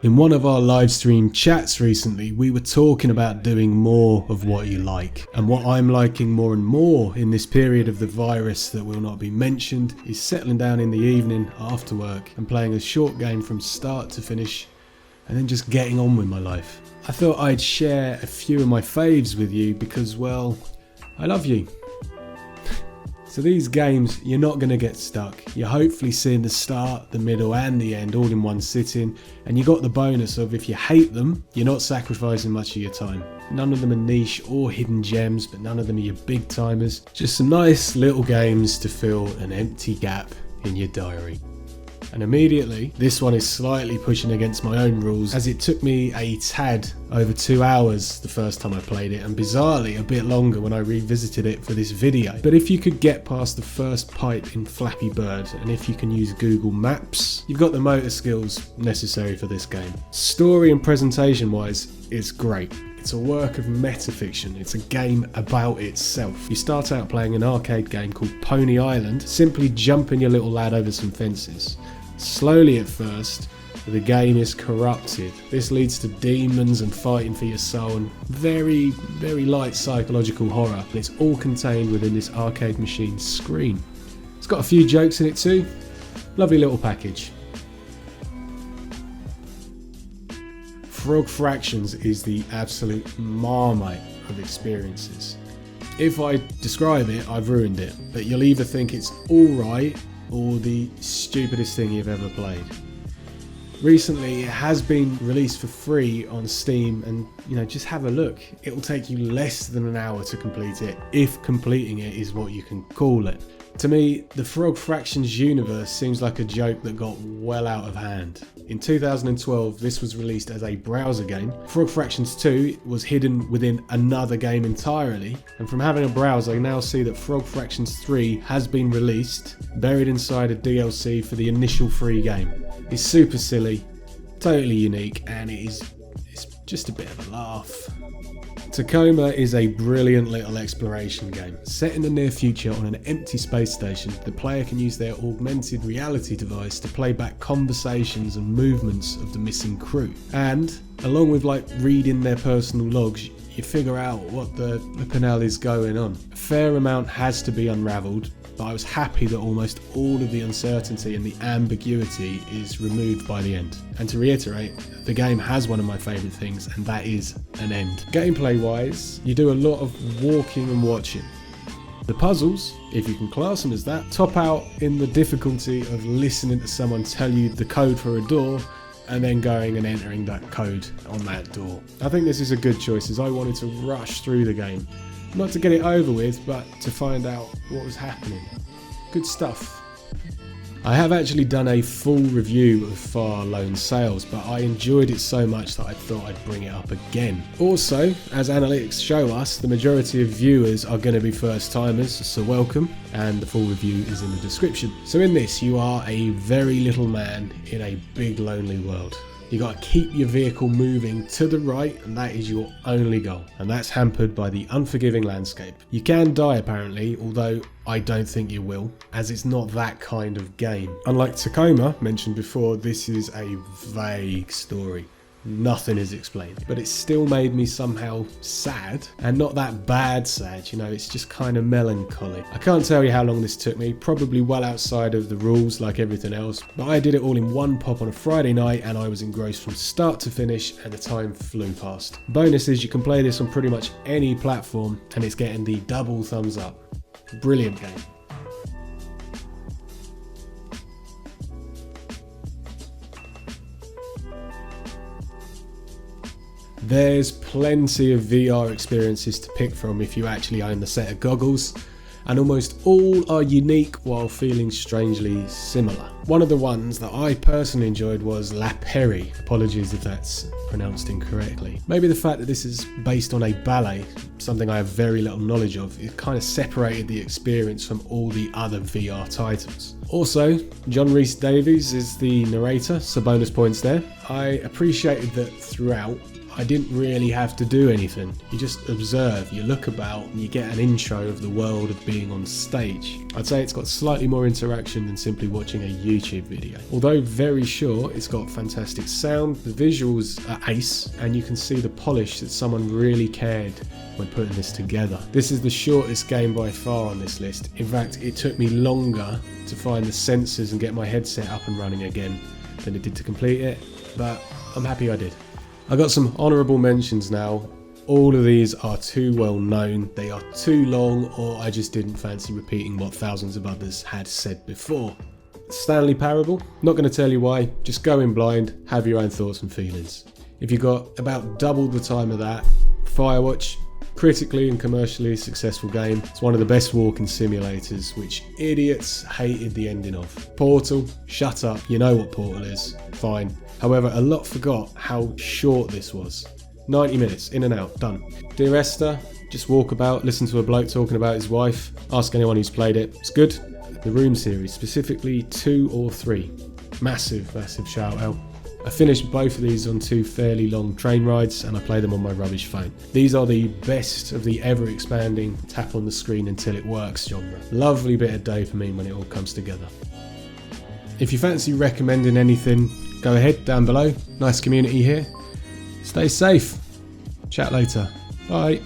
In one of our live stream chats recently, we were talking about doing more of what you like. And what I'm liking more and more in this period of the virus that will not be mentioned is settling down in the evening after work and playing a short game from start to finish and then just getting on with my life. I thought I'd share a few of my faves with you because, well, I love you. So these games, you're not going to get stuck. You're hopefully seeing the start, the middle and the end all in one sitting, and you got the bonus of if you hate them, you're not sacrificing much of your time. None of them are niche or hidden gems, but none of them are your big timers. Just some nice little games to fill an empty gap in your diary. And immediately, this one is slightly pushing against my own rules, as it took me a tad over 2 hours the first time I played it, and bizarrely a bit longer when I revisited it for this video. But if you could get past the first pipe in Flappy Bird, and if you can use Google Maps, you've got the motor skills necessary for this game. Story and presentation wise, it's great. It's a work of metafiction. It's a game about itself. You start out playing an arcade game called Pony Island, simply jumping your little lad over some fences. Slowly at first, the game is corrupted. This leads to demons and fighting for your soul and very, very light psychological horror. And it's all contained within this arcade machine's screen. It's got a few jokes in it too. Lovely little package. Frog Fractions is the absolute marmite of experiences. If I describe it, I've ruined it, but you'll either think it's alright or the stupidest thing you've ever played. Recently, it has been released for free on Steam, and just have a look. It will take you less than an hour to complete it, if completing it is what you can call it. To me, the Frog Fractions universe seems like a joke that got well out of hand. In 2012, this was released as a browser game. Frog Fractions 2 was hidden within another game entirely, and from having a browse, I now see that Frog Fractions 3 has been released, buried inside a DLC for the initial free game. It's super silly, totally unique, and it's just a bit of a laugh. Tacoma is a brilliant little exploration game. Set in the near future on an empty space station, the player can use their augmented reality device to play back conversations and movements of the missing crew. And, along with reading their personal logs, you figure out what the hell is going on. A fair amount has to be unravelled, but I was happy that almost all of the uncertainty and the ambiguity is removed by the end. And to reiterate, the game has one of my favourite things, and that is an end. Gameplay wise, you do a lot of walking and watching. The puzzles, if you can class them as that, top out in the difficulty of listening to someone tell you the code for a door and then going and entering that code on that door. I think this is a good choice, as I wanted to rush through the game. Not to get it over with, but to find out what was happening. Good stuff. I have actually done a full review of Far Lone Sales, but I enjoyed it so much that I thought I'd bring it up again. Also, as analytics show us, the majority of viewers are going to be first timers, so welcome, and the full review is in the description. So in this, you are a very little man in a big lonely world. You got to keep your vehicle moving to the right, and that is your only goal. And that's hampered by the unforgiving landscape. You can die apparently, although I don't think you will, as it's not that kind of game. Unlike Tacoma, mentioned before, this is a vague story. Nothing is explained, but it still made me somehow sad, and not that bad sad, it's just kind of melancholy. I can't tell you how long this took me, probably well outside of the rules like everything else, but I did it all in one pop on a Friday night, and I was engrossed from start to finish, and the time flew past. Bonus is you can play this on pretty much any platform, and it's getting the double thumbs up. Brilliant game. There's plenty of VR experiences to pick from if you actually own the set of goggles, and almost all are unique while feeling strangely similar. One of the ones that I personally enjoyed was La Peri. Apologies if that's pronounced incorrectly. Maybe the fact that this is based on a ballet, something I have very little knowledge of, it kind of separated the experience from all the other VR titles. Also, John Rhys Davies is the narrator, so bonus points there. I appreciated that throughout I didn't really have to do anything. You just observe, you look about, and you get an intro of the world of being on stage. I'd say it's got slightly more interaction than simply watching a YouTube video. Although very short, it's got fantastic sound, the visuals are ace, and you can see the polish that someone really cared when putting this together. This is the shortest game by far on this list. In fact, it took me longer to find the sensors and get my headset up and running again than it did to complete it, but I'm happy I did. I got some honourable mentions now. All of these are too well known, they are too long, or I just didn't fancy repeating what thousands of others had said before. Stanley Parable, not going to tell you why, just go in blind, have your own thoughts and feelings. If you got about double the time of that, Firewatch, critically and commercially successful game. It's one of the best walking simulators, which idiots hated the ending of. Portal, shut up, you know what Portal is, fine. However, a lot forgot how short this was. 90 minutes, in and out, done. Dear Esther, just walk about, listen to a bloke talking about his wife, ask anyone who's played it, it's good. The Room series, specifically 2 or 3. Massive shout out. I finished both of these on 2 fairly long train rides and I play them on my rubbish phone. These are the best of the ever expanding tap on the screen until it works genre. Lovely bit of dopamine when it all comes together. If you fancy recommending anything, go ahead down below. Nice community here. Stay safe. Chat later. Bye.